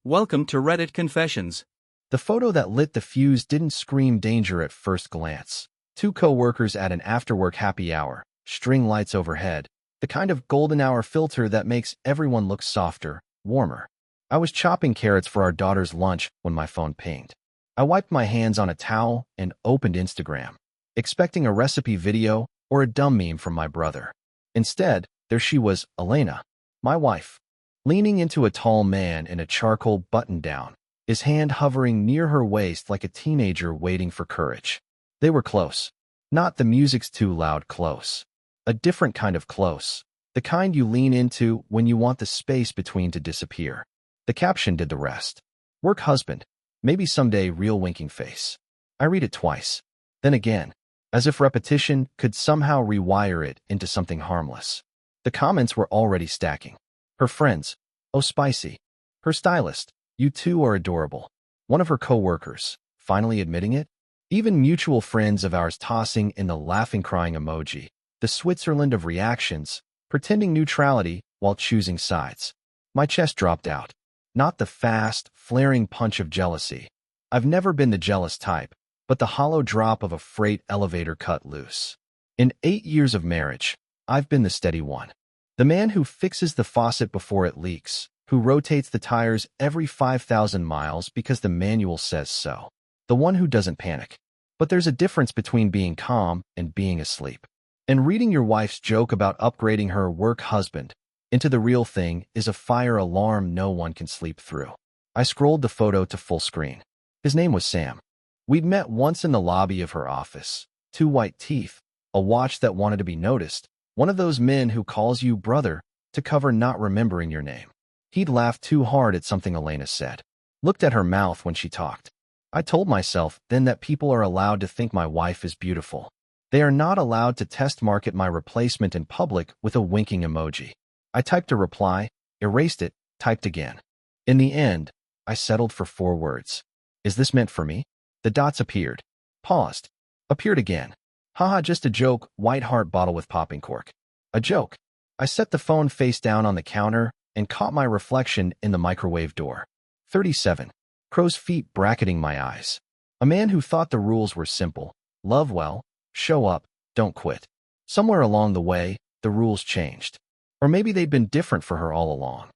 Welcome to Reddit Confessions. The photo that lit the fuse didn't scream danger at first glance. Two co-workers at an after-work happy hour, string lights overhead, the kind of golden hour filter that makes everyone look softer, warmer. I was chopping carrots for our daughter's lunch when my phone pinged. I wiped my hands on a towel and opened Instagram, expecting a recipe video or a dumb meme from my brother. Instead, there she was, Elena, my wife, leaning into a tall man in a charcoal button-down, his hand hovering near her waist like a teenager waiting for courage. They were close. Not the music's too loud close. A different kind of close. The kind you lean into when you want the space between to disappear. The caption did the rest. Work husband. Maybe someday real winking face. I read it twice. Then again, as if repetition could somehow rewire it into something harmless. The comments were already stacking. Her friends, oh spicy. Her stylist, you two are adorable. One of her co-workers, finally admitting it. Even mutual friends of ours tossing in the laughing crying emoji. The Switzerland of reactions, pretending neutrality while choosing sides. My chest dropped out. Not the fast, flaring punch of jealousy. I've never been the jealous type, but the hollow drop of a freight elevator cut loose. In 8 years of marriage, I've been the steady one. The man who fixes the faucet before it leaks, who rotates the tires every 5,000 miles because the manual says so. The one who doesn't panic. But there's a difference between being calm and being asleep. And reading your wife's joke about upgrading her work husband into the real thing is a fire alarm no one can sleep through. I scrolled the photo to full screen. His name was Sam. We'd met once in the lobby of her office. 2 white teeth, a watch that wanted to be noticed, one of those men who calls you brother to cover not remembering your name. He'd laughed too hard at something Elena said. Looked at her mouth when she talked. I told myself then that people are allowed to think my wife is beautiful. They are not allowed to test market my replacement in public with a winking emoji. I typed a reply, erased it, typed again. In the end, I settled for 4 words. Is this meant for me? The dots appeared. Paused. Appeared again. Haha, just a joke, white heart bottle with popping cork. A joke. I set the phone face down on the counter and caught my reflection in the microwave door. 37. Crow's feet bracketing my eyes. A man who thought the rules were simple. Love well, show up, don't quit. Somewhere along the way, the rules changed. Or maybe they'd been different for her all along.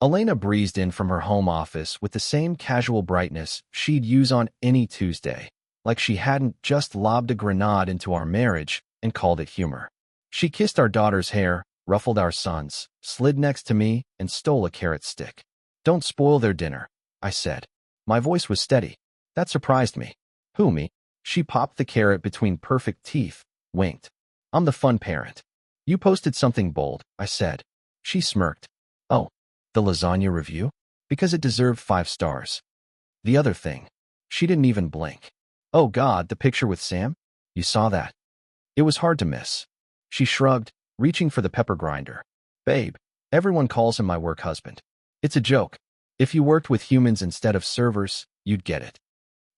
Elena breezed in from her home office with the same casual brightness she'd use on any Tuesday, like she hadn't just lobbed a grenade into our marriage and called it humor. She kissed our daughter's hair, ruffled our son's, slid next to me, and stole a carrot stick. Don't spoil their dinner, I said. My voice was steady. That surprised me. Who, me? She popped the carrot between perfect teeth, winked. I'm the fun parent. You posted something bold, I said. She smirked. Oh, the lasagna review? Because it deserved 5 stars. The other thing. She didn't even blink. Oh God, the picture with Sam? You saw that? It was hard to miss. She shrugged, reaching for the pepper grinder. Babe, everyone calls him my work husband. It's a joke. If you worked with humans instead of servers, you'd get it.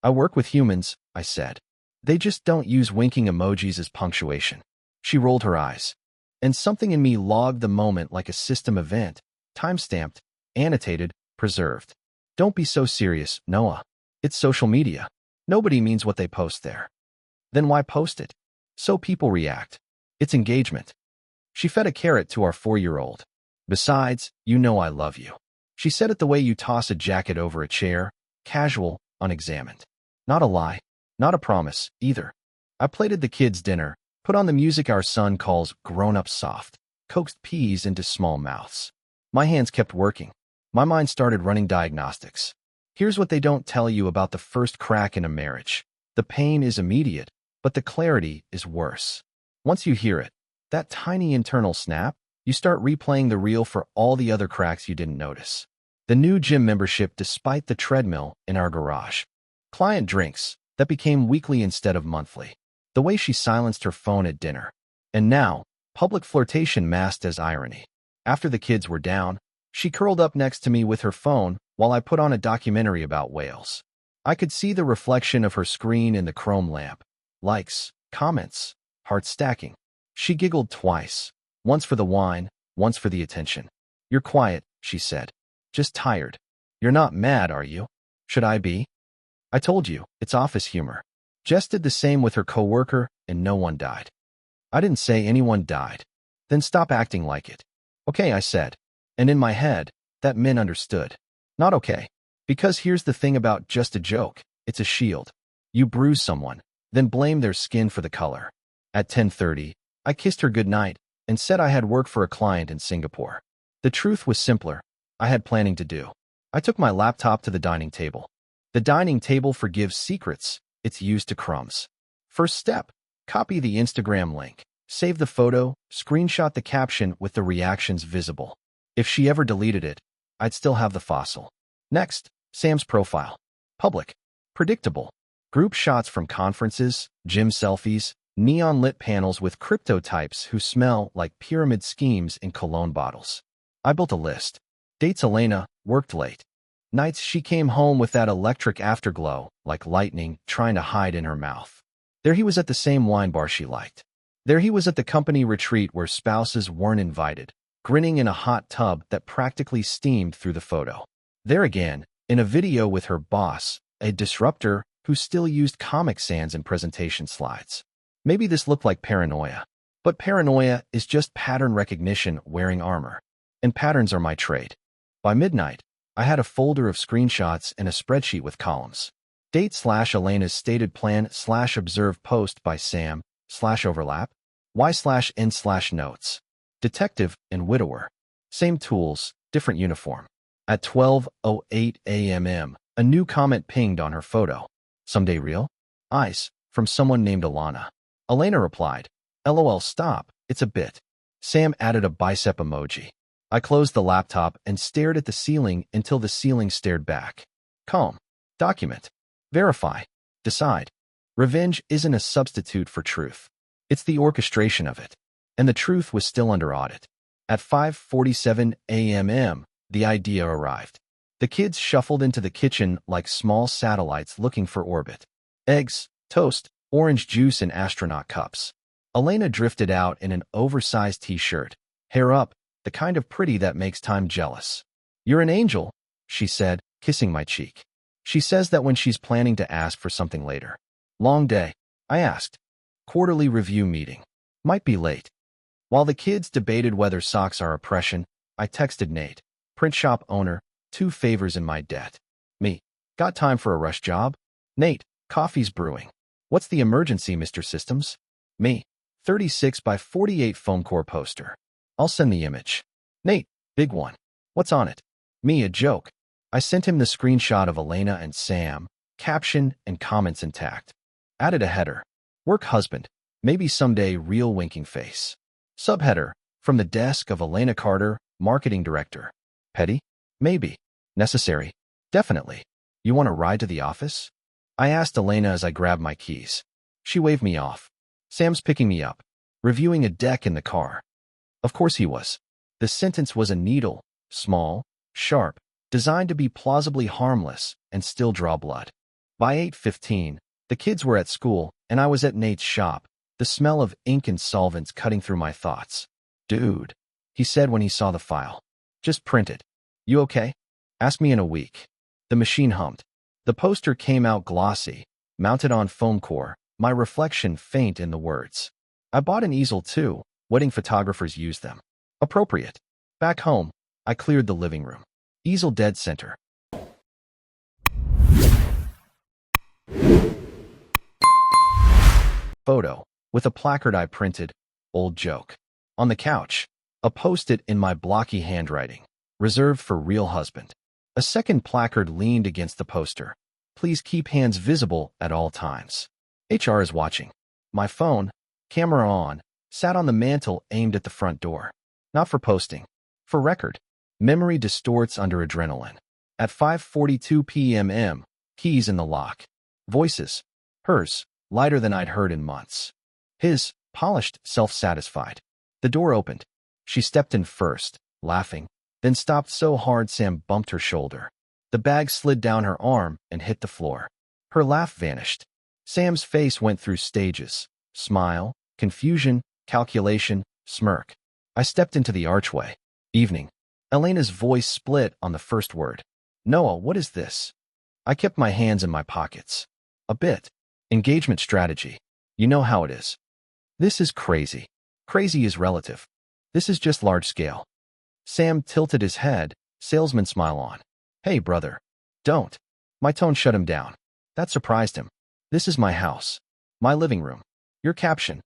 I work with humans, I said. They just don't use winking emojis as punctuation. She rolled her eyes. And something in me logged the moment like a system event, time-stamped, annotated, preserved. Don't be so serious, Noah. It's social media. Nobody means what they post there. Then why post it? So people react. It's engagement. She fed a carrot to our 4-year-old. Besides, you know I love you. She said it the way you toss a jacket over a chair, casual, unexamined. Not a lie, not a promise, either. I plated the kids' dinner, put on the music our son calls grown-up soft, coaxed peas into small mouths. My hands kept working. My mind started running diagnostics. Here's what they don't tell you about the first crack in a marriage. The pain is immediate, but the clarity is worse. Once you hear it, that tiny internal snap, you start replaying the reel for all the other cracks you didn't notice. The new gym membership despite the treadmill in our garage. Client drinks, that became weekly instead of monthly. The way she silenced her phone at dinner. And now, public flirtation masked as irony. After the kids were down, she curled up next to me with her phone while I put on a documentary about whales. I could see the reflection of her screen in the chrome lamp. Likes, comments, heart stacking. She giggled twice, once for the wine, once for the attention. You're quiet, she said. Just tired. You're not mad, are you? Should I be? I told you, it's office humor. Jess did the same with her coworker, and no one died. I didn't say anyone died. Then stop acting like it. Okay, I said. And in my head, that Min understood. Not okay. Because here's the thing about just a joke. It's a shield. You bruise someone, then blame their skin for the color. At 10:30, I kissed her goodnight and said I had work for a client in Singapore. The truth was simpler. I had planning to do. I took my laptop to the dining table. The dining table forgives secrets. It's used to crumbs. First step, copy the Instagram link. Save the photo, screenshot the caption with the reactions visible. If she ever deleted it, I'd still have the fossil. Next, Sam's profile. Public. Predictable. Group shots from conferences, gym selfies, neon-lit panels with crypto types who smell like pyramid schemes in cologne bottles. I built a list. Dates Elena, worked late. Nights she came home with that electric afterglow, like lightning, trying to hide in her mouth. There he was at the same wine bar she liked. There he was at the company retreat where spouses weren't invited, grinning in a hot tub that practically steamed through the photo. There again, in a video with her boss, a disruptor who still used Comic Sans in presentation slides. Maybe this looked like paranoia, but paranoia is just pattern recognition wearing armor. And patterns are my trade. By midnight, I had a folder of screenshots and a spreadsheet with columns. Date/Elena's stated plan/observed post by Sam /overlap, y/n/notes. Detective and widower. Same tools, different uniform. At 12:08 a.m., a new comment pinged on her photo. Someday real? Ice, from someone named Alana. Elena replied, LOL stop, it's a bit. Sam added a bicep emoji. I closed the laptop and stared at the ceiling until the ceiling stared back. Calm. Document. Verify. Decide. Revenge isn't a substitute for truth. It's the orchestration of it. And the truth was still under audit. At 5:47 a.m., the idea arrived. The kids shuffled into the kitchen like small satellites looking for orbit. Eggs, toast, orange juice in astronaut cups. Elena drifted out in an oversized t-shirt. Hair up, the kind of pretty that makes time jealous. You're an angel, she said, kissing my cheek. She says that when she's planning to ask for something later. Long day, I asked. Quarterly review meeting. Might be late. While the kids debated whether socks are oppression, I texted Nate, print shop owner, 2 favors in my debt. Me. Got time for a rush job? Nate, coffee's brewing. What's the emergency, Mr. Systems? Me. 36 by 48 foam core poster. I'll send the image. Nate, big one. What's on it? Me, a joke. I sent him the screenshot of Elena and Sam, caption and comments intact. Added a header. Work husband. Maybe someday real winking face. Subheader. From the desk of Elena Carter, marketing director. Petty? Maybe. Necessary? Definitely. You want a ride to the office? I asked Elena as I grabbed my keys. She waved me off. Sam's picking me up. Reviewing a deck in the car. Of course he was. The sentence was a needle, small, sharp, designed to be plausibly harmless and still draw blood. By 8:15, the kids were at school and I was at Nate's shop, the smell of ink and solvents cutting through my thoughts. Dude, he said when he saw the file. Just print it. You okay? Ask me in a week. The machine hummed. The poster came out glossy, mounted on foam core, my reflection faint in the words. I bought an easel too. Wedding photographers use them. Appropriate. Back home, I cleared the living room. Easel dead center. Photo, with a placard I printed, old joke. On the couch, a post-it in my blocky handwriting, reserved for real husband. A second placard leaned against the poster. Please keep hands visible at all times. HR is watching. My phone, camera on, sat on the mantel aimed at the front door. Not for posting. For record. Memory distorts under adrenaline. At 5:42 p.m., keys in the lock. Voices. Hers, lighter than I'd heard in months. His, polished, self-satisfied. The door opened. She stepped in first, laughing, then stopped so hard Sam bumped her shoulder. The bag slid down her arm and hit the floor. Her laugh vanished. Sam's face went through stages. Smile, confusion, calculation, smirk. I stepped into the archway. Evening. Elena's voice split on the first word. Noah, what is this? I kept my hands in my pockets. A bit. Engagement strategy. You know how it is. This is crazy. Crazy is relative. This is just large scale. Sam tilted his head, salesman smile on. Hey, brother. Don't. My tone shut him down. That surprised him. This is my house. My living room. Your caption.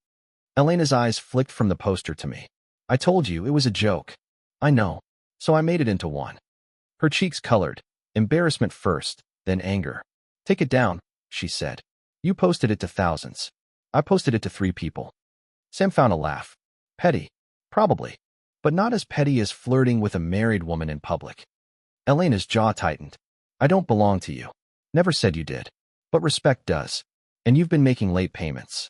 Elena's eyes flicked from the poster to me. I told you it was a joke. I know. So I made it into one. Her cheeks colored. Embarrassment first, then anger. Take it down, she said. You posted it to thousands. I posted it to 3 people. Sam found a laugh. Petty. Probably. But not as petty as flirting with a married woman in public. Elena's jaw tightened. I don't belong to you. Never said you did. But respect does. And you've been making late payments.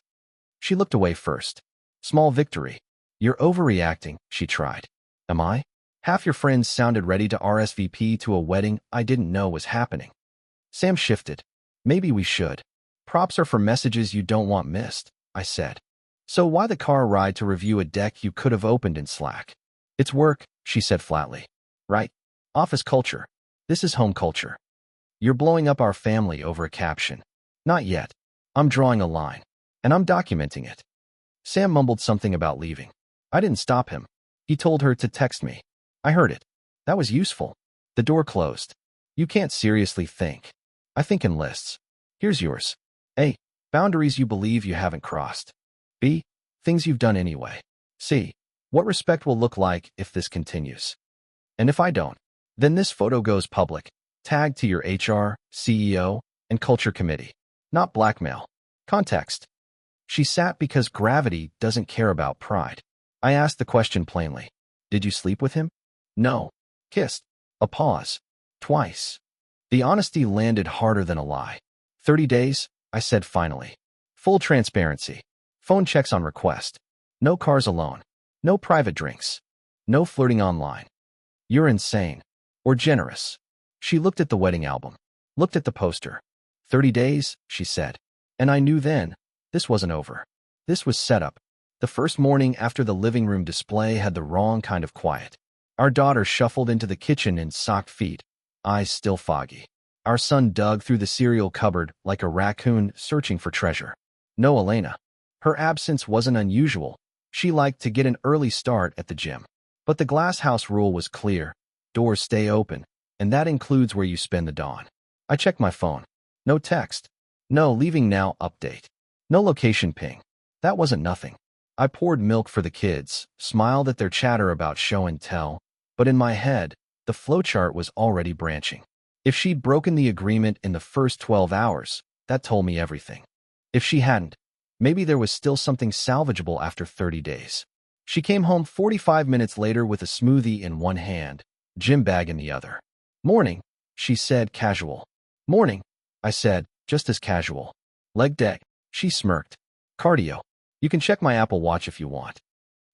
She looked away first. Small victory. You're overreacting, she tried. Am I? Half your friends sounded ready to RSVP to a wedding I didn't know was happening. Sam shifted. Maybe we should. Props are for messages you don't want missed, I said. So why the car ride to review a deck you could have opened in Slack? It's work, she said flatly. Right? Office culture. This is home culture. You're blowing up our family over a caption. Not yet. I'm drawing a line. And I'm documenting it. Sam mumbled something about leaving. I didn't stop him. He told her to text me. I heard it. That was useful. The door closed. You can't seriously think. I think in lists. Here's yours. A. Boundaries you believe you haven't crossed. B. Things you've done anyway. C. What respect will look like if this continues. And if I don't, then this photo goes public, tagged to your HR, CEO, and culture committee. Not blackmail. Context. She sat because gravity doesn't care about pride. I asked the question plainly. Did you sleep with him? No. Kissed. A pause. Twice. The honesty landed harder than a lie. 30 days, I said finally. Full transparency. Phone checks on request. No cars alone. No private drinks. No flirting online. You're insane. Or generous. She looked at the wedding album. Looked at the poster. 30 days, she said. And I knew then, this wasn't over. This was setup. The first morning after the living room display had the wrong kind of quiet. Our daughter shuffled into the kitchen in socked feet, eyes still foggy. Our son dug through the cereal cupboard like a raccoon searching for treasure. No Elena. Her absence wasn't unusual. She liked to get an early start at the gym. But the glass house rule was clear. Doors stay open, and that includes where you spend the dawn. I checked my phone. No text. No leaving now update. No location ping. That wasn't nothing. I poured milk for the kids, smiled at their chatter about show and tell, but in my head, the flowchart was already branching. If she'd broken the agreement in the first 12 hours, that told me everything. If she hadn't, maybe there was still something salvageable after 30 days. She came home 45 minutes later with a smoothie in one hand, gym bag in the other. Morning, she said, casual. Morning, I said, just as casual. Leg day, she smirked. Cardio. You can check my Apple Watch if you want.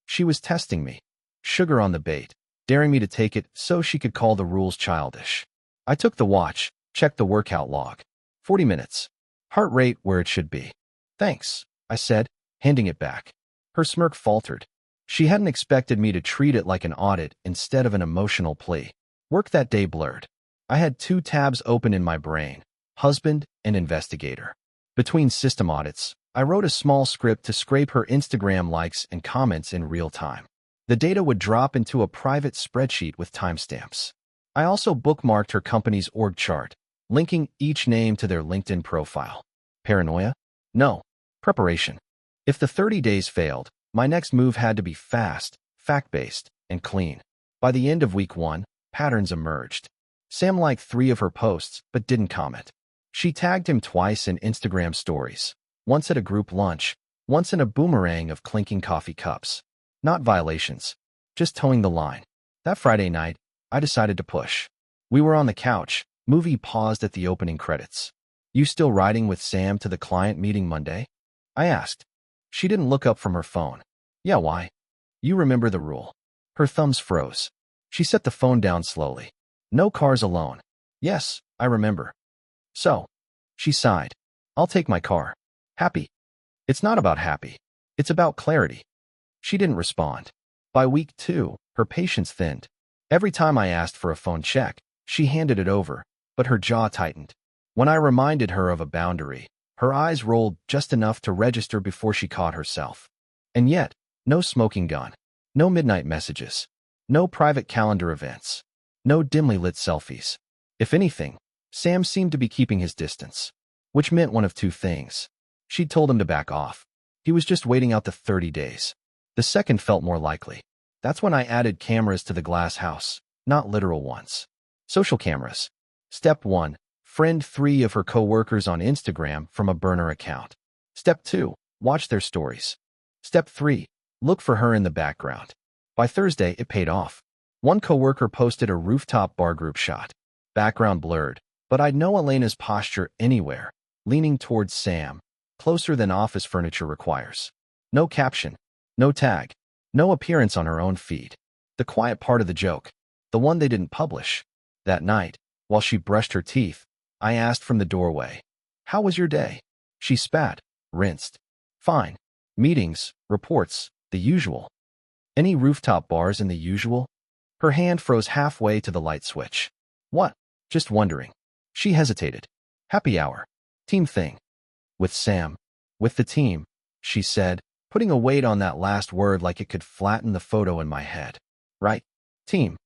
She was testing me. Sugar on the bait, daring me to take it so she could call the rules childish. I took the watch, checked the workout log. 40 minutes. Heart rate where it should be. Thanks, I said, handing it back. Her smirk faltered. She hadn't expected me to treat it like an audit instead of an emotional plea. Work that day blurred. I had 2 tabs open in my brain, husband and investigator. Between system audits, I wrote a small script to scrape her Instagram likes and comments in real time. The data would drop into a private spreadsheet with timestamps. I also bookmarked her company's org chart, linking each name to their LinkedIn profile. Paranoia? No. Preparation. If the 30 days failed, my next move had to be fast, fact-based, and clean. By the end of week 1, patterns emerged. Sam liked 3 of her posts, but didn't comment. She tagged him twice in Instagram stories, once at a group lunch, once in a boomerang of clinking coffee cups. Not violations, just towing the line. That Friday night, I decided to push. We were on the couch, movie paused at the opening credits. You still riding with Sam to the client meeting Monday? I asked. She didn't look up from her phone. Yeah, why? You remember the rule. Her thumbs froze. She set the phone down slowly. No cars alone. Yes, I remember. So, she sighed. I'll take my car. Happy. It's not about happy. It's about clarity. She didn't respond. By week 2, her patience thinned. Every time I asked for a phone check, She handed it over, but her jaw tightened. When I reminded her of a boundary, her eyes rolled just enough to register before she caught herself. And yet, no smoking gun, no midnight messages, no private calendar events, no dimly lit selfies. If anything, Sam seemed to be keeping his distance, which meant one of two things. She'd told him to back off. He was just waiting out the 30 days. The second felt more likely. That's when I added cameras to the glass house, not literal ones. Social cameras. Step 1. Friend 3 of her coworkers on Instagram from a burner account. Step 2. Watch their stories. Step 3. Look for her in the background. By Thursday, it paid off. One coworker posted a rooftop bar group shot. Background blurred, but I'd know Elena's posture anywhere, leaning towards Sam, closer than office furniture requires. No caption, no tag, no appearance on her own feed. The quiet part of the joke, the one they didn't publish. That night, while she brushed her teeth, I asked from the doorway, "How was your day?" She spat, rinsed. "Fine. Meetings, reports, the usual." "Any rooftop bars in the usual?" Her hand froze halfway to the light switch. "What?" "Just wondering." She hesitated. "Happy hour. Team thing." "With Sam." "With the team," she said, putting a weight on that last word like it could flatten the photo in my head. "Right. Team."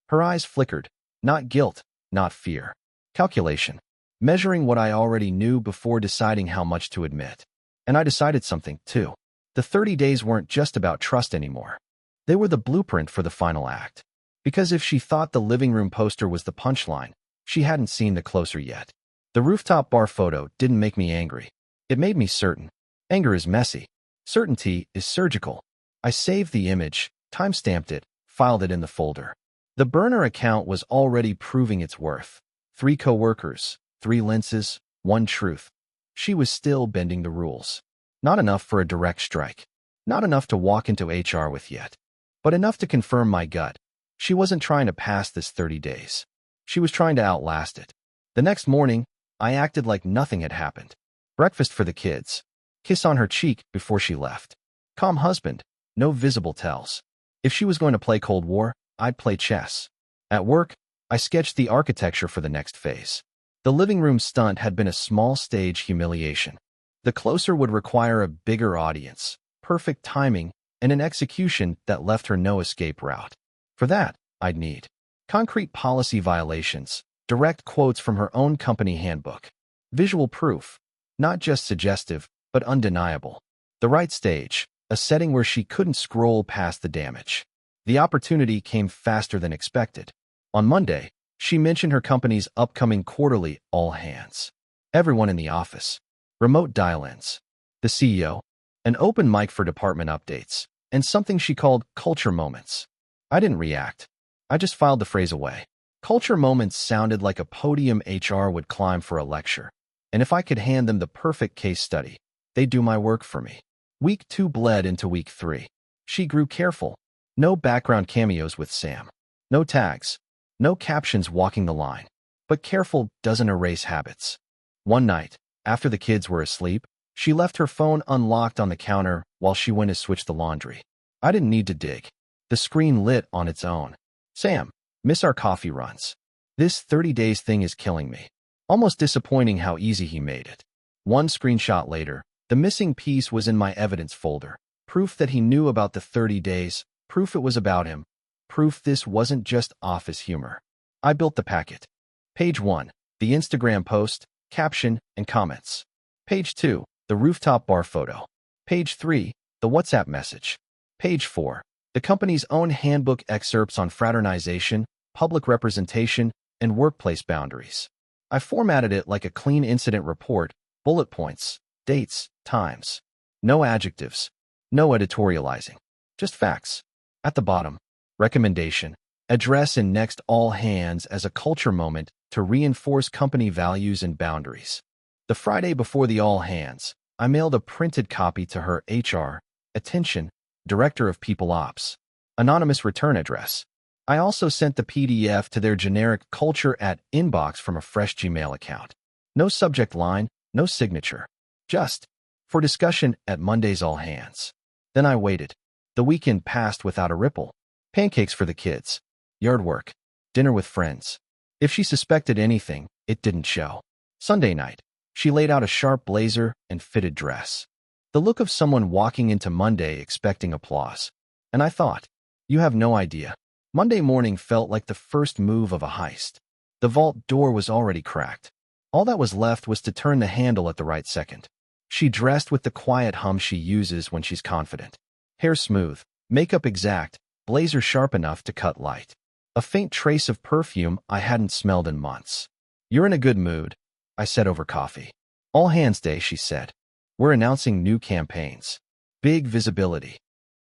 Her eyes flickered. Not guilt, not fear. Calculation. Measuring what I already knew before deciding how much to admit. And I decided something, too. The 30 days weren't just about trust anymore. They were the blueprint for the final act. Because if she thought the living room poster was the punchline, she hadn't seen the closer yet. The rooftop bar photo didn't make me angry. It made me certain. Anger is messy. Certainty is surgical. I saved the image, timestamped it, filed it in the folder. The burner account was already proving its worth. 3 coworkers, 3 lenses, 1 truth. She was still bending the rules. Not enough for a direct strike. Not enough to walk into HR with yet. But enough to confirm my gut. She wasn't trying to pass this 30 days. She was trying to outlast it. The next morning, I acted like nothing had happened. Breakfast for the kids. Kiss on her cheek before she left. Calm husband. No visible tells. If she was going to play Cold War, I'd play chess. At work, I sketched the architecture for the next phase. The living room stunt had been a small stage humiliation. The closer would require a bigger audience, perfect timing, and an execution that left her no escape route. For that, I'd need concrete policy violations, direct quotes from her own company handbook, visual proof, not just suggestive, but undeniable. The right stage, a setting where she couldn't scroll past the damage. The opportunity came faster than expected. On Monday, she mentioned her company's upcoming quarterly all-hands. Everyone in the office. Remote dial-ins. The CEO. An open mic for department updates. And something she called culture moments. I didn't react. I just filed the phrase away. Culture moments sounded like a podium HR would climb for a lecture. And if I could hand them the perfect case study, they'd do my work for me. Week 2 bled into week 3. She grew careful. No background cameos with Sam. No tags. No captions walking the line. But careful doesn't erase habits. One night, after the kids were asleep, she left her phone unlocked on the counter while she went to switch the laundry. I didn't need to dig. The screen lit on its own. "Sam, miss our coffee runs. This 30 days thing is killing me." Almost disappointing how easy he made it. One screenshot later, the missing piece was in my evidence folder. Proof that he knew about the 30 days. Proof it was about him. Proof this wasn't just office humor. I built the packet. Page 1, the Instagram post, caption, and comments. Page 2, the rooftop bar photo. Page 3, the WhatsApp message. Page 4, the company's own handbook excerpts on fraternization, public representation, and workplace boundaries. I formatted it like a clean incident report, bullet points, dates, times. No adjectives. No editorializing. Just facts. At the bottom, recommendation. Address in next all hands as a culture moment to reinforce company values and boundaries. The Friday before the all hands, I mailed a printed copy to her HR, attention, Director of People Ops, anonymous return address. I also sent the PDF to their generic culture at inbox from a fresh Gmail account. No subject line, no signature. Just, for discussion at Monday's all hands. Then I waited. The weekend passed without a ripple. Pancakes for the kids. Yard work. Dinner with friends. If she suspected anything, it didn't show. Sunday night, she laid out a sharp blazer and fitted dress. The look of someone walking into Monday expecting applause. And I thought, you have no idea. Monday morning felt like the first move of a heist. The vault door was already cracked. All that was left was to turn the handle at the right second. She dressed with the quiet hum she uses when she's confident. Hair smooth, makeup exact, blazer sharp enough to cut light. A faint trace of perfume I hadn't smelled in months. "You're in a good mood," I said over coffee. "All hands day," she said. "We're announcing new campaigns. Big visibility."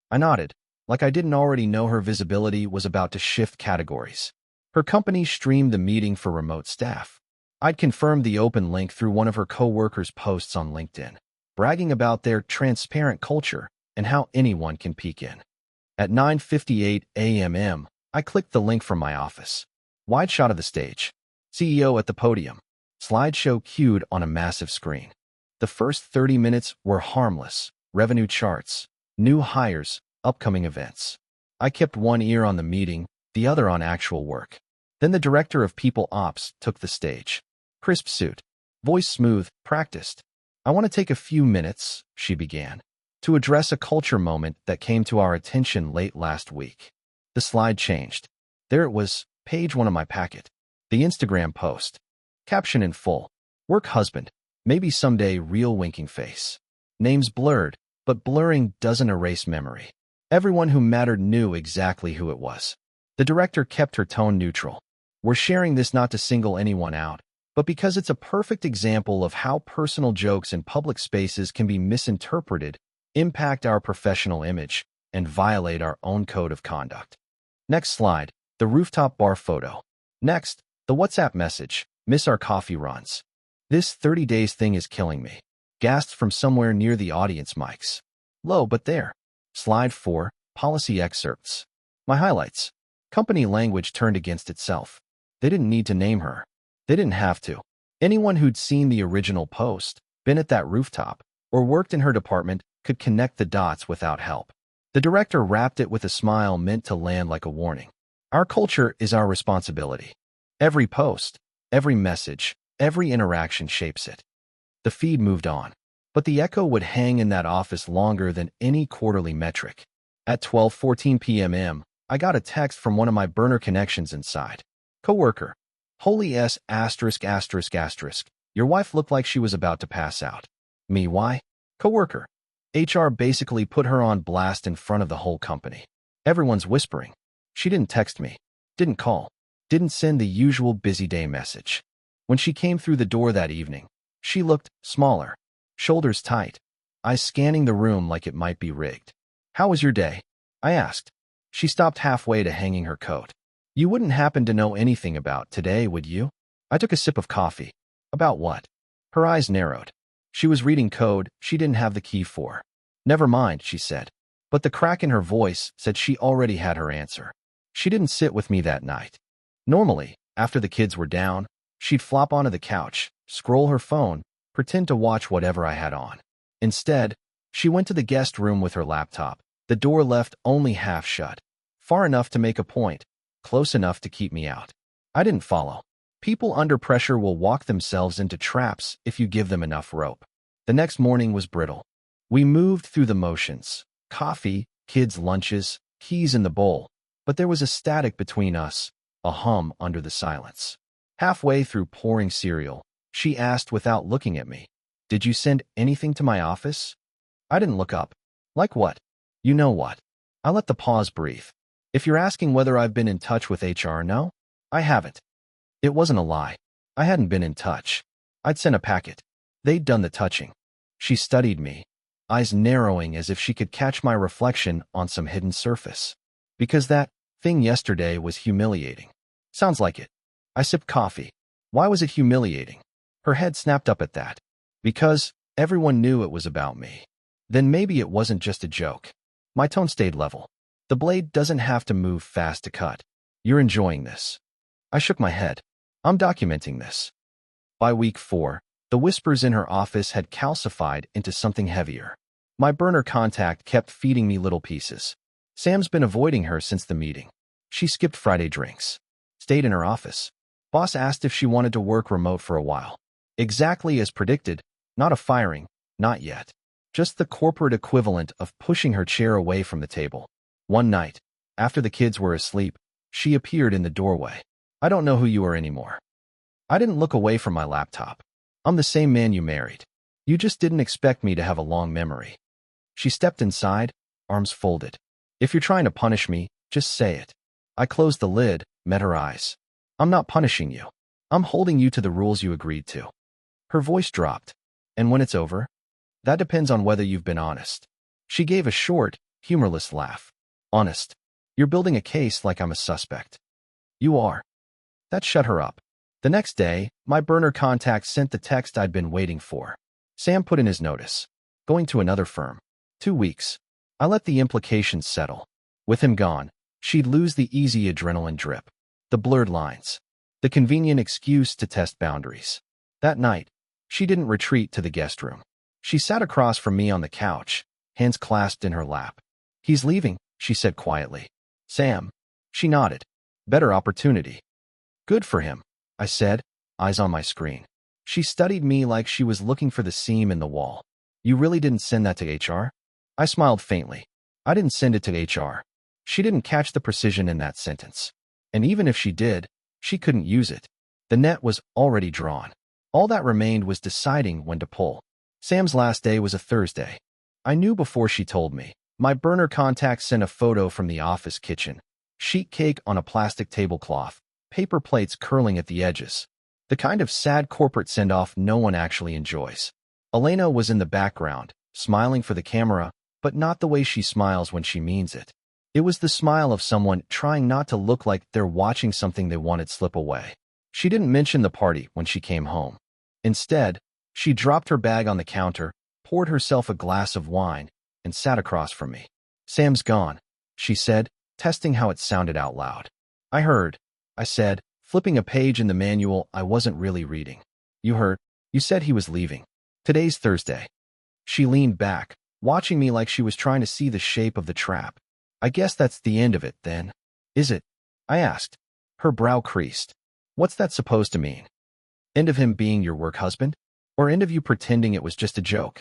I nodded, like I didn't already know her visibility was about to shift categories. Her company streamed the meeting for remote staff. I'd confirmed the open link through one of her co-workers' posts on LinkedIn, bragging about their transparent culture and how anyone can peek in. At 9:58 a.m., I clicked the link from my office. Wide shot of the stage. CEO at the podium. Slideshow queued on a massive screen. The first 30 minutes were harmless. Revenue charts, new hires, upcoming events. I kept one ear on the meeting, the other on actual work. Then the director of People Ops took the stage. Crisp suit, voice smooth, practiced. "I want to take a few minutes," she began, "to address a culture moment that came to our attention late last week." The slide changed. There it was, page 1 of my packet. The Instagram post. Caption in full. "Work husband. Maybe someday real winking face." Names blurred, but blurring doesn't erase memory. Everyone who mattered knew exactly who it was. The director kept her tone neutral. "We're sharing this not to single anyone out, but because it's a perfect example of how personal jokes in public spaces can be misinterpreted, impact our professional image, and violate our own code of conduct." Next slide, the rooftop bar photo. Next, the WhatsApp message, "Miss our coffee runs. This 30 days thing is killing me." Gasped from somewhere near the audience mics. Low but there. Slide 4, policy excerpts. My highlights. Company language turned against itself. They didn't need to name her. They didn't have to. Anyone who'd seen the original post, been at that rooftop, or worked in her department could connect the dots without help. The director wrapped it with a smile meant to land like a warning. "Our culture is our responsibility. Every post, every message, every interaction shapes it." The feed moved on, but the echo would hang in that office longer than any quarterly metric. At 12:14 p.m., I got a text from one of my burner connections inside. Coworker. "Holy S asterisk asterisk asterisk. Your wife looked like she was about to pass out." Me, why? Coworker. HR basically put her on blast in front of the whole company. Everyone's whispering. She didn't text me, didn't call, didn't send the usual busy day message. When she came through the door that evening, she looked smaller, shoulders tight, eyes scanning the room like it might be rigged. "How was your day?" I asked. She stopped halfway to hanging her coat. "You wouldn't happen to know anything about today, would you?" I took a sip of coffee. "About what?" Her eyes narrowed. She was reading code she didn't have the key for. "Never mind," she said. But the crack in her voice said she already had her answer. She didn't sit with me that night. Normally, after the kids were down, she'd flop onto the couch, scroll her phone, pretend to watch whatever I had on. Instead, she went to the guest room with her laptop, the door left only half shut. Far enough to make a point, close enough to keep me out. I didn't follow. People under pressure will walk themselves into traps if you give them enough rope. The next morning was brittle. We moved through the motions. Coffee, kids' lunches, keys in the bowl. But there was a static between us, a hum under the silence. Halfway through pouring cereal, she asked without looking at me, "Did you send anything to my office?" I didn't look up. "Like what?" "You know what." I let the pause breathe. "If you're asking whether I've been in touch with HR, no, I haven't." It wasn't a lie. I hadn't been in touch. I'd sent a packet. They'd done the touching. She studied me, eyes narrowing as if she could catch my reflection on some hidden surface. "Because that thing yesterday was humiliating." "Sounds like it." I sipped coffee. "Why was it humiliating?" Her head snapped up at that. "Because everyone knew it was about me." Then maybe it wasn't just a joke. My tone stayed level. "The blade doesn't have to move fast to cut. You're enjoying this." I shook my head. "I'm documenting this." By week 4, the whispers in her office had calcified into something heavier. My burner contact kept feeding me little pieces. Sam's been avoiding her since the meeting. She skipped Friday drinks. Stayed in her office. Boss asked if she wanted to work remote for a while. Exactly as predicted, not a firing, not yet. Just the corporate equivalent of pushing her chair away from the table. One night, after the kids were asleep, she appeared in the doorway. I don't know who you are anymore. I didn't look away from my laptop. I'm the same man you married. You just didn't expect me to have a long memory. She stepped inside, arms folded. If you're trying to punish me, just say it. I closed the lid, met her eyes. I'm not punishing you. I'm holding you to the rules you agreed to. Her voice dropped. And when it's over? That depends on whether you've been honest. She gave a short, humorless laugh. Honest. You're building a case like I'm a suspect. You are. That shut her up. The next day, my burner contact sent the text I'd been waiting for. Sam put in his notice. Going to another firm. 2 weeks. I let the implications settle. With him gone, she'd lose the easy adrenaline drip, the blurred lines, the convenient excuse to test boundaries. That night, she didn't retreat to the guest room. She sat across from me on the couch, hands clasped in her lap. He's leaving, she said quietly. Sam. She nodded. Better opportunity. Good for him, I said, eyes on my screen. She studied me like she was looking for the seam in the wall. You really didn't send that to HR? I smiled faintly. I didn't send it to HR. She didn't catch the precision in that sentence. And even if she did, she couldn't use it. The net was already drawn. All that remained was deciding when to pull. Sam's last day was a Thursday. I knew before she told me. My burner contact sent a photo from the office kitchen. Sheet cake on a plastic tablecloth, paper plates curling at the edges. The kind of sad corporate send-off no one actually enjoys. Elena was in the background, smiling for the camera, but not the way she smiles when she means it. It was the smile of someone trying not to look like they're watching something they wanted slip away. She didn't mention the party when she came home. Instead, she dropped her bag on the counter, poured herself a glass of wine, and sat across from me. Sam's gone, she said, testing how it sounded out loud. I heard, I said, flipping a page in the manual I wasn't really reading. You heard? You said he was leaving. Today's Thursday. She leaned back, watching me like she was trying to see the shape of the trap. I guess that's the end of it, then. Is it? I asked. Her brow creased. What's that supposed to mean? End of him being your work husband? Or end of you pretending it was just a joke?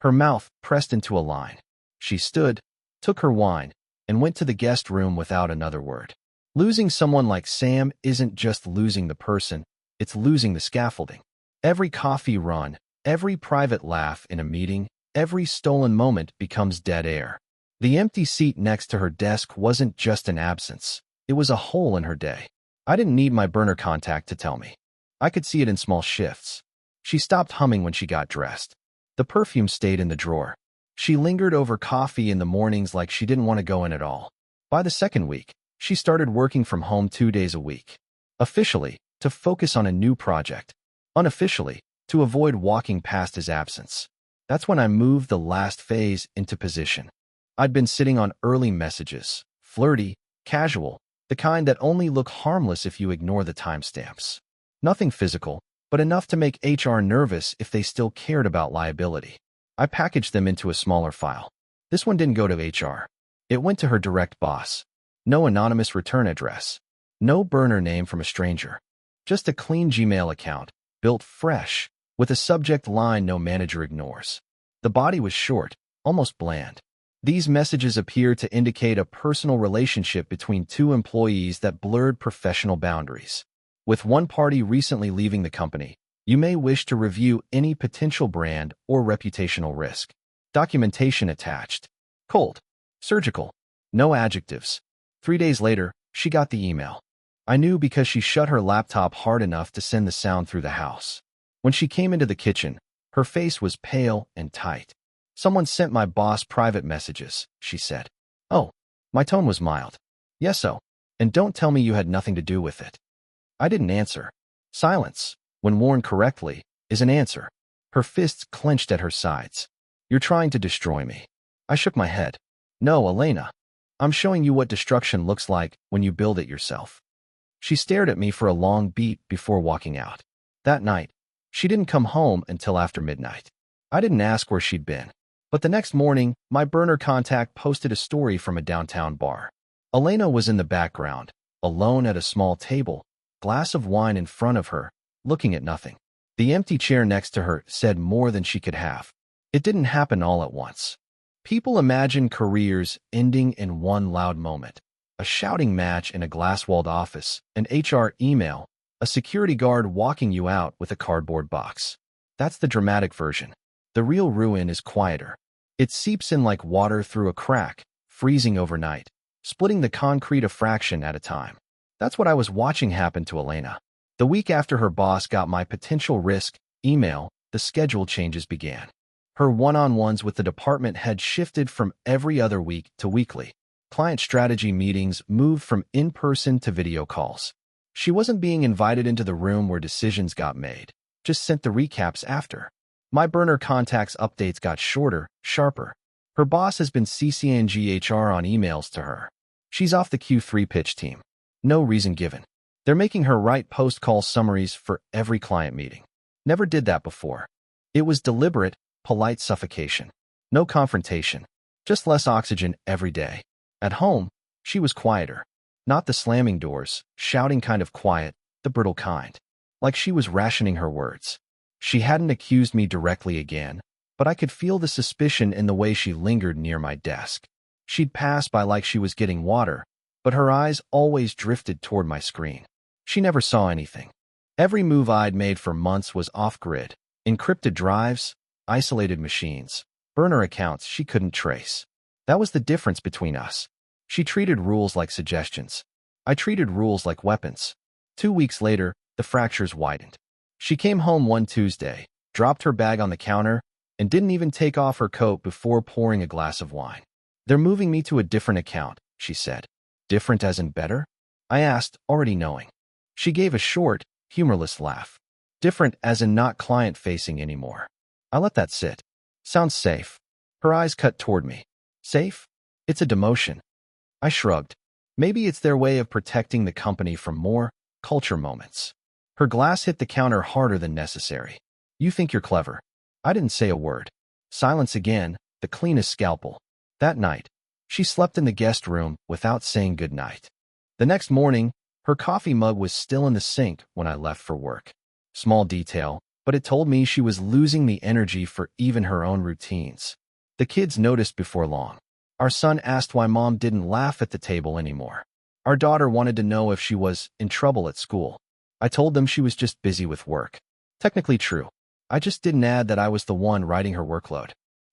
Her mouth pressed into a line. She stood, took her wine, and went to the guest room without another word. Losing someone like Sam isn't just losing the person, it's losing the scaffolding. Every coffee run, every private laugh in a meeting, every stolen moment becomes dead air. The empty seat next to her desk wasn't just an absence. It was a hole in her day. I didn't need my burner contact to tell me. I could see it in small shifts. She stopped humming when she got dressed. The perfume stayed in the drawer. She lingered over coffee in the mornings like she didn't want to go in at all. By the second week, she started working from home 2 days a week. Officially, to focus on a new project. Unofficially, to avoid walking past his absence. That's when I moved the last phase into position. I'd been sitting on early messages, flirty, casual, the kind that only look harmless if you ignore the timestamps. Nothing physical, but enough to make HR nervous if they still cared about liability. I packaged them into a smaller file. This one didn't go to HR. It went to her direct boss. No anonymous return address. No burner name from a stranger. Just a clean Gmail account, built fresh, with a subject line no manager ignores. The body was short, almost bland. These messages appeared to indicate a personal relationship between two employees that blurred professional boundaries. With one party recently leaving the company, you may wish to review any potential brand or reputational risk. Documentation attached. Cold. Surgical. No adjectives. 3 days later, she got the email. I knew because she shut her laptop hard enough to send the sound through the house. When she came into the kitchen, her face was pale and tight. Someone sent my boss private messages, she said. Oh, my tone was mild. Yes-o, and don't tell me you had nothing to do with it. I didn't answer. Silence, when worn correctly, is an answer. Her fists clenched at her sides. You're trying to destroy me. I shook my head. No, Elena. I'm showing you what destruction looks like when you build it yourself. She stared at me for a long beat before walking out. That night, she didn't come home until after midnight. I didn't ask where she'd been. But the next morning, my burner contact posted a story from a downtown bar. Elena was in the background, alone at a small table, glass of wine in front of her, looking at nothing. The empty chair next to her said more than she could have. It didn't happen all at once. People imagine careers ending in one loud moment. A shouting match in a glass-walled office, an HR email, a security guard walking you out with a cardboard box. That's the dramatic version. The real ruin is quieter. It seeps in like water through a crack, freezing overnight, splitting the concrete a fraction at a time. That's what I was watching happen to Elena. The week after her boss got my potential risk email, the schedule changes began. Her one-on-ones with the department had shifted from every other week to weekly. Client strategy meetings moved from in-person to video calls. She wasn't being invited into the room where decisions got made, just sent the recaps after. My burner contacts updates got shorter, sharper. Her boss has been CCing HR on emails to her. She's off the Q3 pitch team. No reason given. They're making her write post-call summaries for every client meeting. Never did that before. It was deliberate, polite suffocation. No confrontation. Just less oxygen every day. At home, she was quieter. Not the slamming doors, shouting kind of quiet, the brittle kind. Like she was rationing her words. She hadn't accused me directly again, but I could feel the suspicion in the way she lingered near my desk. She'd pass by like she was getting water, but her eyes always drifted toward my screen. She never saw anything. Every move I'd made for months was off-grid. Encrypted drives, isolated machines, burner accounts she couldn't trace. That was the difference between us. She treated rules like suggestions. I treated rules like weapons. 2 weeks later, the fractures widened. She came home one Tuesday, dropped her bag on the counter, and didn't even take off her coat before pouring a glass of wine. "They're moving me to a different account," she said. "Different as in better?" I asked, already knowing. She gave a short, humorless laugh. "Different as in not client-facing anymore." I let that sit. "Sounds safe." Her eyes cut toward me. "Safe? It's a demotion." I shrugged. Maybe it's their way of protecting the company from more culture moments. Her glass hit the counter harder than necessary. "You think you're clever." I didn't say a word. Silence again, the cleanest scalpel. That night, she slept in the guest room without saying goodnight. The next morning, her coffee mug was still in the sink when I left for work. Small detail, but it told me she was losing the energy for even her own routines. The kids noticed before long. Our son asked why mom didn't laugh at the table anymore. Our daughter wanted to know if she was in trouble at school. I told them she was just busy with work. Technically true. I just didn't add that I was the one writing her workload.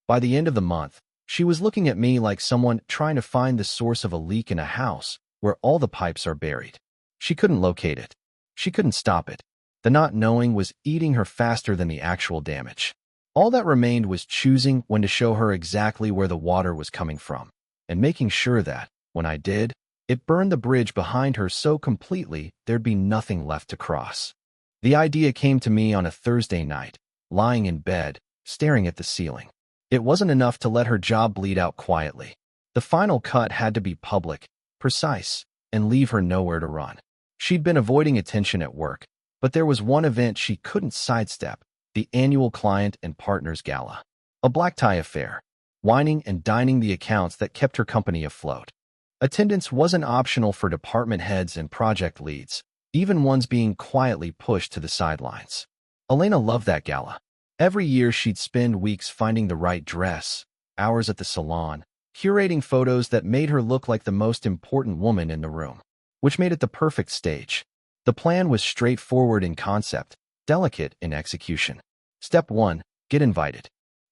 By the end of the month, she was looking at me like someone trying to find the source of a leak in a house where all the pipes are buried. She couldn't locate it. She couldn't stop it. The not knowing was eating her faster than the actual damage. All that remained was choosing when to show her exactly where the water was coming from, and making sure that, when I did, it burned the bridge behind her so completely there'd be nothing left to cross. The idea came to me on a Thursday night, lying in bed, staring at the ceiling. It wasn't enough to let her job bleed out quietly. The final cut had to be public, precise, and leave her nowhere to run. She'd been avoiding attention at work, but there was one event she couldn't sidestep, the annual Client and Partners Gala. A black tie affair, whining and dining the accounts that kept her company afloat. Attendance wasn't optional for department heads and project leads, even ones being quietly pushed to the sidelines. Elena loved that gala. Every year she'd spend weeks finding the right dress, hours at the salon, curating photos that made her look like the most important woman in the room, which made it the perfect stage. The plan was straightforward in concept, delicate in execution. Step 1, get invited.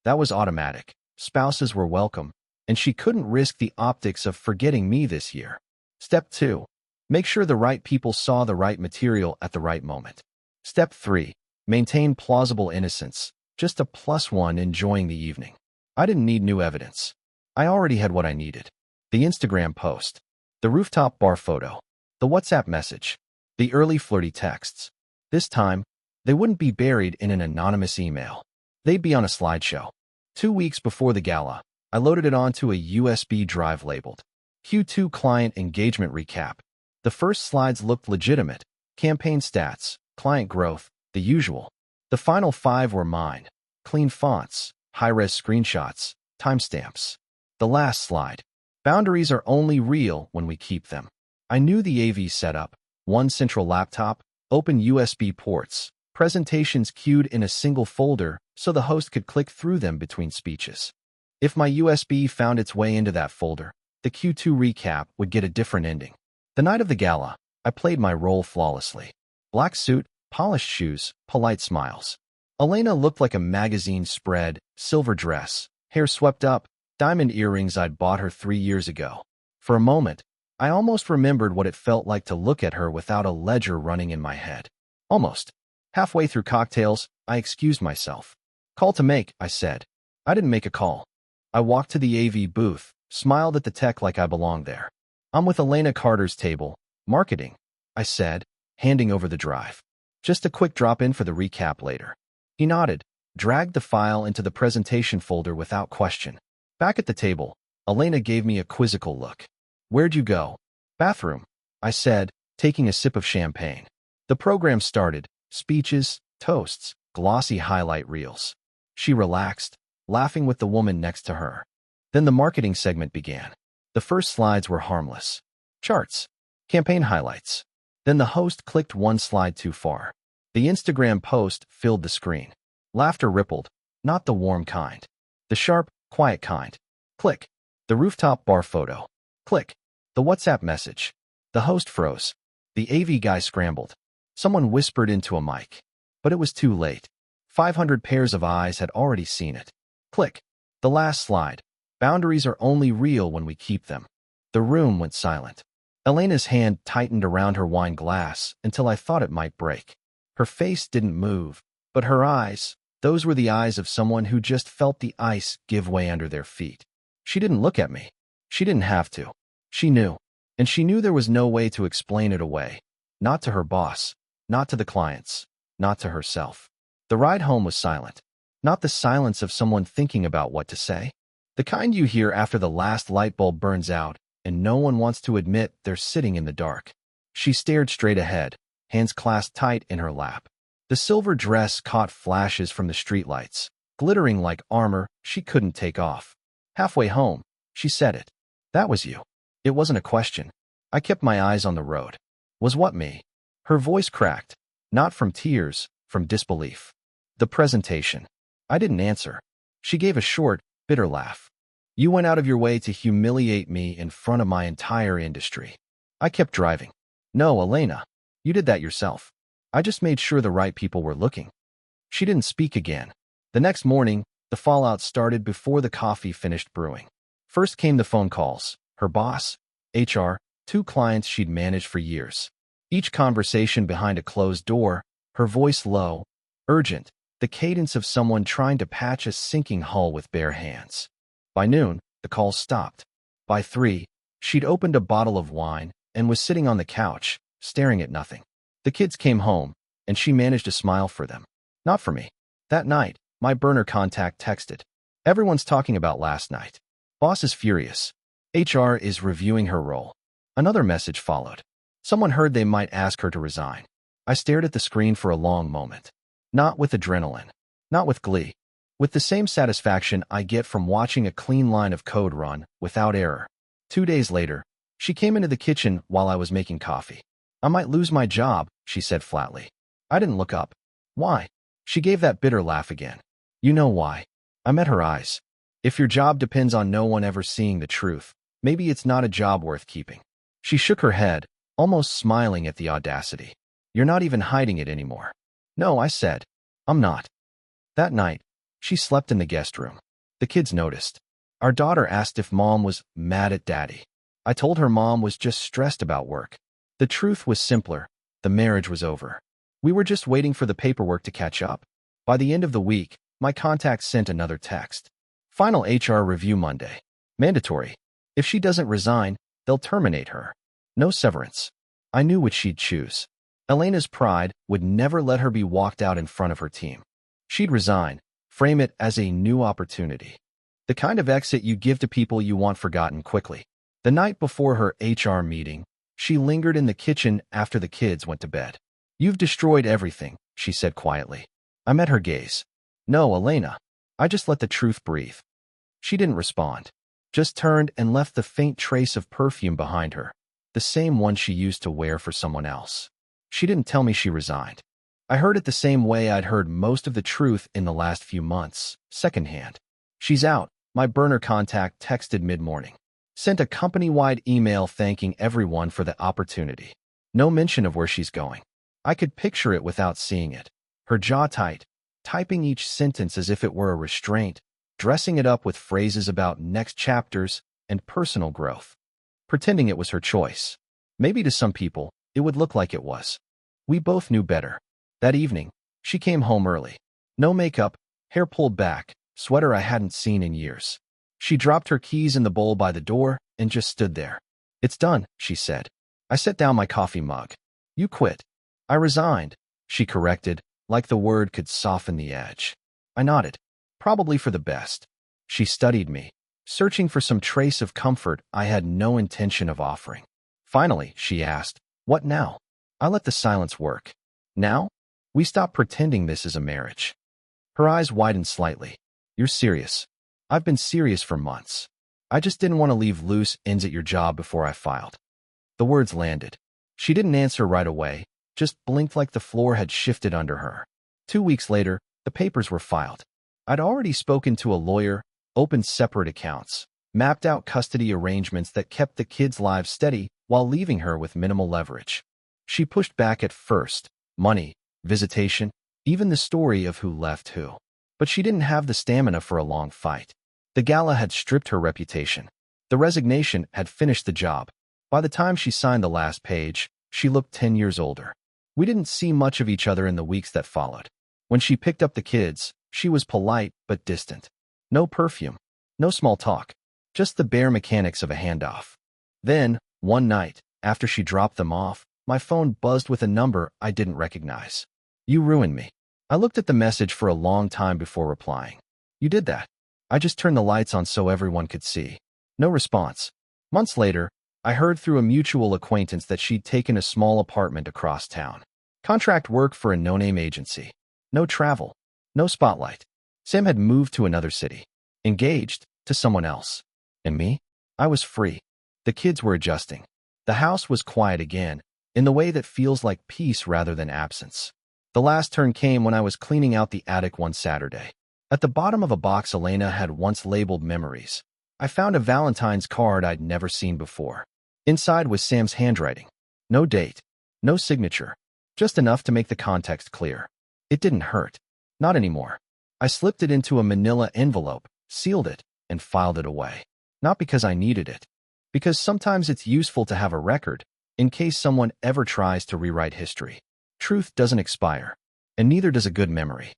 That was automatic. Spouses were welcome, and she couldn't risk the optics of forgetting me this year. Step 2, make sure the right people saw the right material at the right moment. Step 3, maintain plausible innocence, just a +1 enjoying the evening. I didn't need new evidence. I already had what I needed. The Instagram post, the rooftop bar photo, the WhatsApp message, the early flirty texts. This time, they wouldn't be buried in an anonymous email. They'd be on a slideshow. 2 weeks before the gala, I loaded it onto a USB drive labeled Q2 Client Engagement Recap. The first slides looked legitimate. Campaign stats, client growth, the usual. The final 5 were mine. Clean fonts, high-res screenshots, timestamps. The last slide. Boundaries are only real when we keep them. I knew the AV setup, one central laptop, open USB ports, presentations queued in a single folder so the host could click through them between speeches. If my USB found its way into that folder, the Q2 recap would get a different ending. The night of the gala, I played my role flawlessly. Black suit, polished shoes, polite smiles. Elena looked like a magazine spread, silver dress, hair swept up, diamond earrings I'd bought her 3 years ago. For a moment, I almost remembered what it felt like to look at her without a ledger running in my head. Almost. Halfway through cocktails, I excused myself. Call to make, I said. I didn't make a call. I walked to the AV booth, smiled at the tech like I belonged there. I'm with Elena Carter's table. Marketing, I said, handing over the drive. Just a quick drop-in for the recap later. He nodded, dragged the file into the presentation folder without question. Back at the table, Elena gave me a quizzical look. Where'd you go? Bathroom, I said, taking a sip of champagne. The program started, speeches, toasts, glossy highlight reels. She relaxed, laughing with the woman next to her. Then the marketing segment began. The first slides were harmless. Charts, campaign highlights. Then the host clicked one slide too far. The Instagram post filled the screen. Laughter rippled, not the warm kind. The sharp, quiet kind. Click. The rooftop bar photo. Click. The WhatsApp message. The host froze. The AV guy scrambled. Someone whispered into a mic. But it was too late. 500 pairs of eyes had already seen it. Click. The last slide. Boundaries are only real when we keep them. The room went silent. Elena's hand tightened around her wine glass until I thought it might break. Her face didn't move, but her eyes, those were the eyes of someone who just felt the ice give way under their feet. She didn't look at me. She didn't have to. She knew. And she knew there was no way to explain it away. Not to her boss. Not to the clients. Not to herself. The ride home was silent. Not the silence of someone thinking about what to say. The kind you hear after the last light bulb burns out and no one wants to admit they're sitting in the dark. She stared straight ahead, hands clasped tight in her lap. The silver dress caught flashes from the streetlights, glittering like armor she couldn't take off. Halfway home, she said it. That was you. It wasn't a question. I kept my eyes on the road. Was what me? Her voice cracked, not from tears, from disbelief. The presentation. I didn't answer. She gave a short, bitter laugh. You went out of your way to humiliate me in front of my entire industry. I kept driving. No, Elena. You did that yourself. I just made sure the right people were looking. She didn't speak again. The next morning, the fallout started before the coffee finished brewing. First came the phone calls. Her boss, HR, 2 clients she'd managed for years. Each conversation behind a closed door, her voice low, urgent, the cadence of someone trying to patch a sinking hull with bare hands. By noon, the calls stopped. By 3, she'd opened a bottle of wine and was sitting on the couch, staring at nothing. The kids came home, and she managed to smile for them. Not for me. That night, my burner contact texted. Everyone's talking about last night. Boss is furious. HR is reviewing her role. Another message followed. Someone heard they might ask her to resign. I stared at the screen for a long moment. Not with adrenaline. Not with glee. With the same satisfaction I get from watching a clean line of code run, without error. 2 days later, she came into the kitchen while I was making coffee. I might lose my job, she said flatly. I didn't look up. Why? She gave that bitter laugh again. You know why. I met her eyes. If your job depends on no one ever seeing the truth, maybe it's not a job worth keeping. She shook her head, almost smiling at the audacity. You're not even hiding it anymore. No, I said. I'm not. That night, she slept in the guest room. The kids noticed. Our daughter asked if mom was mad at daddy. I told her mom was just stressed about work. The truth was simpler. The marriage was over. We were just waiting for the paperwork to catch up. By the end of the week, my contact sent another text. Final HR review Monday. Mandatory. If she doesn't resign, they'll terminate her. No severance. I knew what she'd choose. Elena's pride would never let her be walked out in front of her team. She'd resign, frame it as a new opportunity. The kind of exit you give to people you want forgotten quickly. The night before her HR meeting, she lingered in the kitchen after the kids went to bed. You've destroyed everything, she said quietly. I met her gaze. No, Elena. I just let the truth breathe. She didn't respond. Just turned and left the faint trace of perfume behind her. The same one she used to wear for someone else. She didn't tell me she resigned. I heard it the same way I'd heard most of the truth in the last few months, secondhand. She's out, my burner contact texted mid-morning. Sent a company-wide email thanking everyone for the opportunity. No mention of where she's going. I could picture it without seeing it. Her jaw tight, typing each sentence as if it were a restraint, dressing it up with phrases about next chapters and personal growth. Pretending it was her choice. Maybe to some people, it would look like it was. We both knew better. That evening, she came home early. No makeup, hair pulled back, sweater I hadn't seen in years. She dropped her keys in the bowl by the door and just stood there. "It's done," she said. I set down my coffee mug. "You quit." "I resigned," she corrected, like the word could soften the edge. I nodded. Probably for the best. She studied me, searching for some trace of comfort I had no intention of offering. Finally, she asked, "What now?" I let the silence work. "Now? We stop pretending this is a marriage." Her eyes widened slightly. "You're serious?" "I've been serious for months. I just didn't want to leave loose ends at your job before I filed." The words landed. She didn't answer right away, just blinked like the floor had shifted under her. 2 weeks later, the papers were filed. I'd already spoken to a lawyer, opened separate accounts, mapped out custody arrangements that kept the kids' lives steady while leaving her with minimal leverage. She pushed back at first. Money, visitation, even the story of who left who. But she didn't have the stamina for a long fight. The gala had stripped her reputation. The resignation had finished the job. By the time she signed the last page, she looked 10 years older. We didn't see much of each other in the weeks that followed. When she picked up the kids, she was polite but distant. No perfume, no small talk, just the bare mechanics of a handoff. Then, one night, after she dropped them off, my phone buzzed with a number I didn't recognize. "You ruined me." I looked at the message for a long time before replying. "You did that?" "I just turned the lights on so everyone could see." No response. Months later, I heard through a mutual acquaintance that she'd taken a small apartment across town. Contract work for a no-name agency. No travel. No spotlight. Sam had moved to another city. Engaged to someone else. And me? I was free. The kids were adjusting. The house was quiet again, in the way that feels like peace rather than absence. The last turn came when I was cleaning out the attic one Saturday. At the bottom of a box Elena had once labeled memories, I found a Valentine's card I'd never seen before. Inside was Sam's handwriting. No date. No signature. Just enough to make the context clear. It didn't hurt. Not anymore. I slipped it into a manila envelope, sealed it, and filed it away. Not because I needed it. Because sometimes it's useful to have a record, in case someone ever tries to rewrite history. Truth doesn't expire. And neither does a good memory.